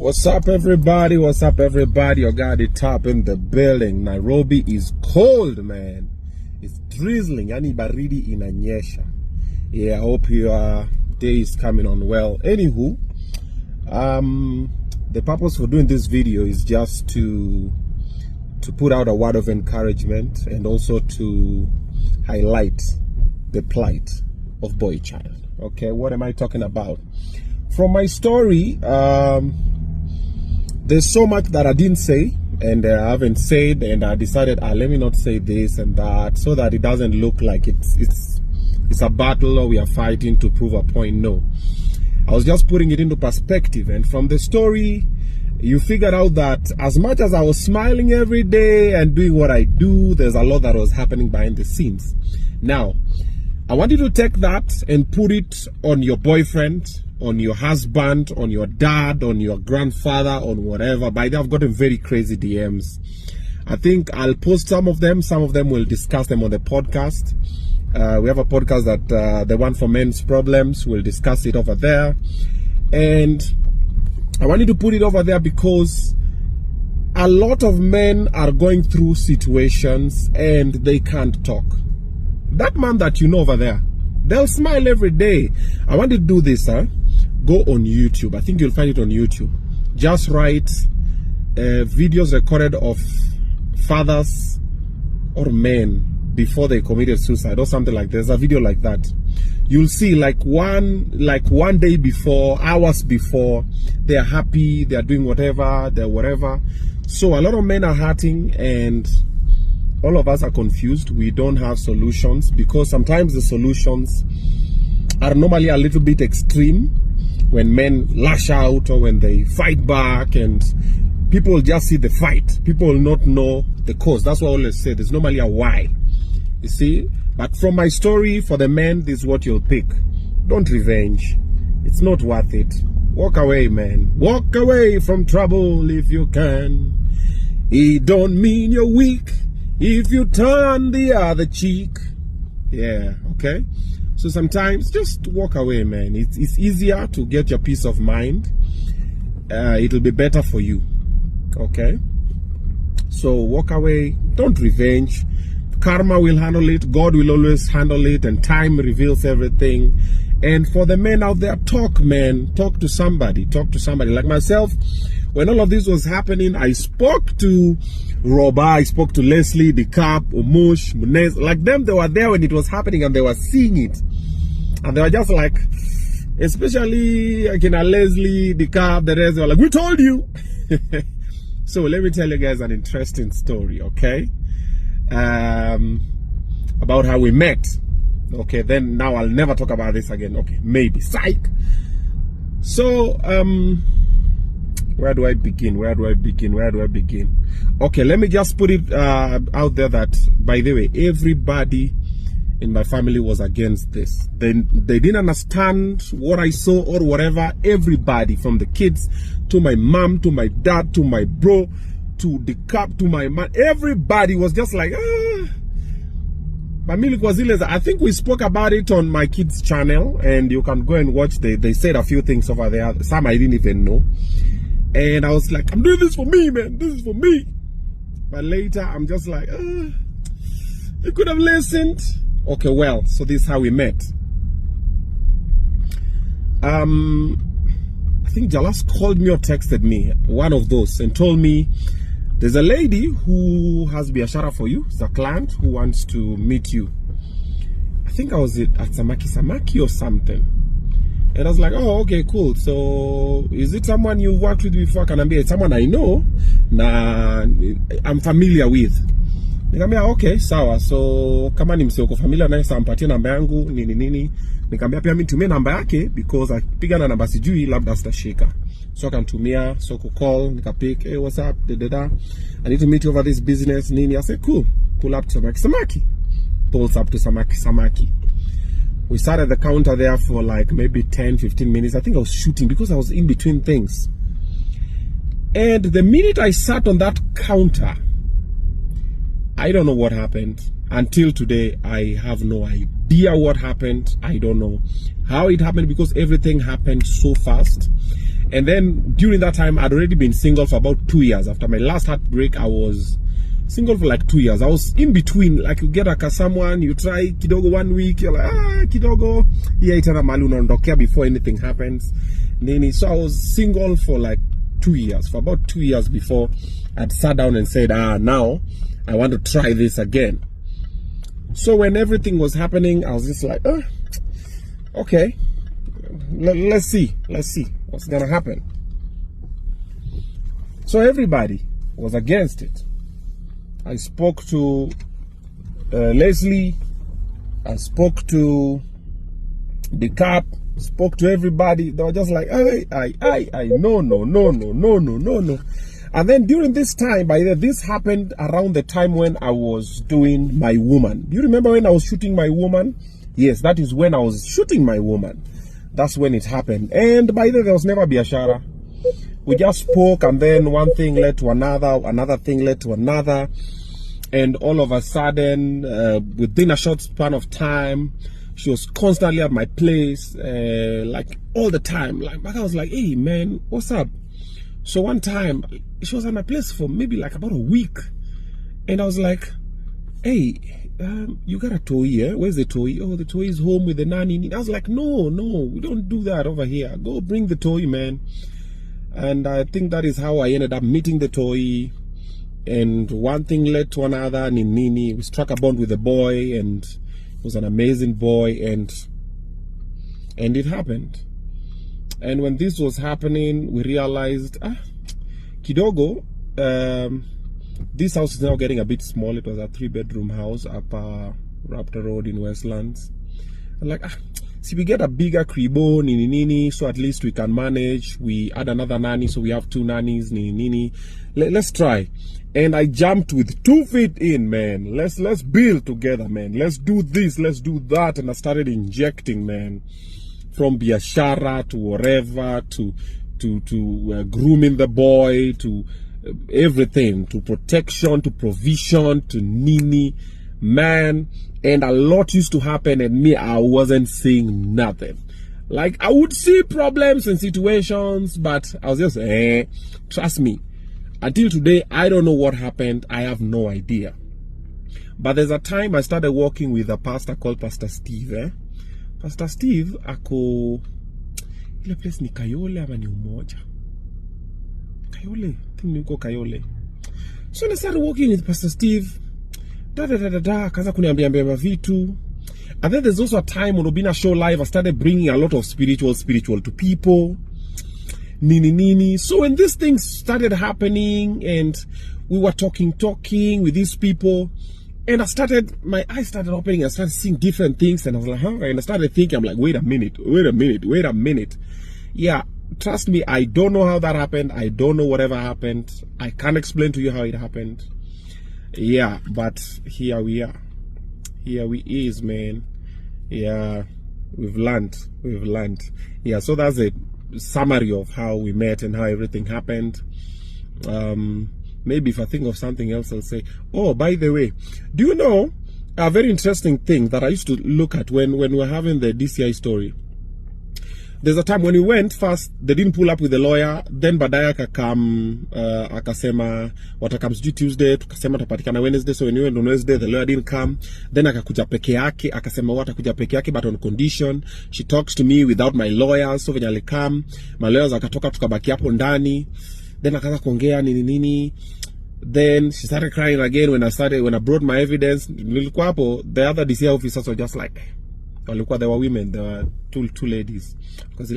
What's up, everybody? What's up, everybody? Oga the top in the building. Nairobi is cold, man. It's drizzling. Yani baridi inanyesha. Yeah, I hope your day is coming on well. Anywho, the purpose for doing this video is just to put out a word of encouragement and also to highlight the plight of boy child. Okay, what am I talking about? From my story, there's so much that I didn't say and I haven't said, and I decided let me not say this and that so that it doesn't look like it's a battle or we are fighting to prove a point. No, I was just putting it into perspective, and from the story you figured out that as much as I was smiling every day and doing what I do, there's a lot that was happening behind the scenes. Now, I want you to take that and put it on your boyfriend, on your husband, on your dad, on your grandfather, on whatever. By the way, I've gotten very crazy DMs. I think I'll post some of them. Some of them we'll discuss them on the podcast. We have a podcast that the one for men's problems. We'll discuss it over there. And I want you to put it over there because a lot of men are going through situations and they can't talk. That man that you know over there, they'll smile every day. I want you to do this, go on YouTube. I think you'll find it on YouTube. Just write videos recorded of fathers or men before they committed suicide or something like that. There's a video like that. You'll see like one day before, hours before, they're happy, they're doing whatever, they're whatever. So a lot of men are hurting and all of us are confused. We don't have solutions because sometimes the solutions are normally a little bit extreme when men lash out or when they fight back, and people just see the fight. People will not know the cause. That's what I always say. There's normally a why. You see? But from my story, for the men, this is what you'll pick. Don't revenge. It's not worth it. Walk away, man. Walk away from trouble if you can. It don't mean you're weak if you turn the other cheek. Yeah, okay? So sometimes just walk away, man. It's easier to get your peace of mind. It'll be better for you, okay? So walk away. Don't revenge. Karma will handle it. God will always handle it, and time reveals everything. And for the men out there, talk, man. Talk to somebody. Talk to somebody. Like myself, when all of this was happening, I spoke to Roba, I spoke to Leslie, Decap, Omush, Munez. Like them, they were there when it was happening and they were seeing it. And they were just like, especially Leslie, Decap, the rest, they were like, we told you. So let me tell you guys an interesting story, okay? About how we met. Okay, then now I'll never talk about this again. Okay, maybe. Psych. So, where do I begin? Where do I begin? Okay, let me just put it out there that, by the way, everybody in my family was against this. They didn't understand what I saw or whatever. Everybody, from the kids to my mom, to my dad, to my bro, to the cap, to my man, everybody was just like, I think we spoke about it on my kids' channel, and you can go and watch. They said a few things over there. Some I didn't even know. And I was like, I'm doing this for me, man. This is for me. But later, I'm just like, you could have listened. Okay, well, so this is how we met. I think Jalas called me or texted me, one of those, and told me, there's a lady who has biashara for you. It's a client who wants to meet you. I think I was at Samaki or something. And I was like, oh, okay, cool. So, is it someone you've worked with before? Can I be someone I know? Nah, I'm familiar with. Nikamwambia, okay, sawa. So, kama ni msio familia naye sampatie namba yangu, nini. Nikamwambia pia mimi nitumie namba yake because akipiga na namba sijui labda sitashika. So akantumia, so call, nikapick, hey, what's up? I need to meet you over this business, nini. I said, cool. Pull up to Samaki. Pulls up to Samaki. We sat at the counter there for like maybe 10-15 minutes. I think I was shooting because I was in between things. And the minute I sat on that counter, I don't know what happened. Until today, I have no idea what happened. I don't know how it happened because everything happened so fast. And then during that time, I'd already been single for about 2 years. After my last heartbreak, I was single for like 2 years. I was in between, like you get someone, you try kidogo 1 week, you're like, kidogo, yeah, itana mali unaondokea before anything happens. So I was single for like 2 years, for about 2 years before I'd sat down and said, now I want to try this again. So when everything was happening, I was just like, okay, let's see what's gonna happen. So everybody was against it. I spoke to Leslie, I spoke to the cop, spoke to everybody. They were just like, no. And then during this time, by the way, this happened around the time when I was doing My Woman. Do you remember when I was shooting My Woman? Yes, that is when I was shooting My Woman. That's when it happened. And by the way, there was never biashara. We just spoke, and then one thing led to another, another thing led to another. And all of a sudden, within a short span of time, she was constantly at my place, like all the time. Like I was like, hey man, what's up? So one time, she was at my place for maybe like about a week. And I was like, hey, you got a toy here? Where's the toy? Oh, the toy is home with the nanny. I was like, no, we don't do that over here. Go bring the toy, man. And I think that is how I ended up meeting the toy. And one thing led to another. We struck a bond with the boy, and it was an amazing boy, and it happened. And when this was happening, we realized, kidogo, this house is now getting a bit small. It was a 3-bedroom house up Raptor Road in Westlands. I'm like, see, we get a bigger kribo, nini, so at least we can manage. We add another nanny, so we have 2 nannies, nini. Let's try. And I jumped with 2 feet in, man. Let's build together, man. Let's do this, let's do that. And I started injecting, man. From biashara to whatever, to grooming the boy, to everything, to protection, to provision, to nini, man. And a lot used to happen, and me, I wasn't seeing nothing. Like, I would see problems and situations, but I was just, trust me. Until today, I don't know what happened. I have no idea. But there's a time I started working with a pastor called Pastor Steve. Pastor Steve, ako, ile place ni Kayole ama ni Umoja? Kayole, I think niko Kayole. So I started working with Pastor Steve. Kaza kuniambia vitu. And then there's also a time on Obinna Show Live, I started bringing a lot of spiritual to people. Nini. So when these things started happening, and we were talking with these people, and my eyes started opening, I started seeing different things, and I was like, and I started thinking, I'm like, wait a minute. Yeah, trust me, I don't know how that happened. I don't know whatever happened. I can't explain to you how it happened. Yeah, but here we are. Here we is, man. Yeah, we've learned. Yeah, so that's a summary of how we met and how everything happened. Maybe if I think of something else, I'll say, oh, by the way, do you know a very interesting thing that I used to look at when we were having the DCI story? There's a time when we went first, they didn't pull up with the lawyer. Then badaya akasema watakam Tuesday, tukasema tapatikana Wednesday. So when we went on Wednesday, the lawyer didn't come. Then akakuja peke yake, akasema watakuja peke yake, but on condition she talks to me without my lawyer. So when alikam, my lawyers akatoka, tukabaki hapo ndani. Then akaanza kuongea nini. Then she started crying again when I brought my evidence. Nilikuwa hapo, the other DCI officers were just like, they were women, there were two ladies. Because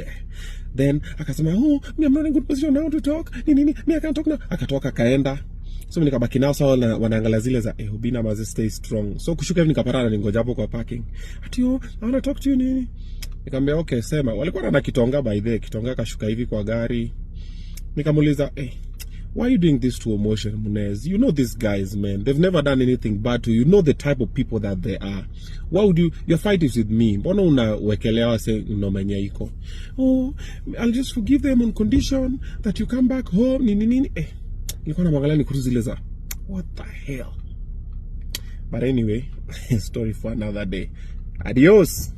then akasema, oh, me, I'm not in good position now to talk. Me, I can't talk now. Akatoka kaenda. So nikabaki nao sawa wanaangalia zile za Obinna must stay strong. So kushuka hivi nikapata ningoja hapo kwa parking. Ati I want to talk to you nini. Nikamwambia okay, sema. Walikuwa na kitonga by the way. Kitonga kashuka hivi kwa gari. Nikamuuliza, why are you doing this to Emotion, Munez? You know these guys, man. They've never done anything bad to you. You know the type of people that they are. Why would your fight is with me? Mbona unawekelewa say unomanya iko? Oh, I'll just forgive them on condition that you come back home. Nini. Nilikuwa namwangalia nikuzileza. What the hell? But anyway, story for another day. Adios.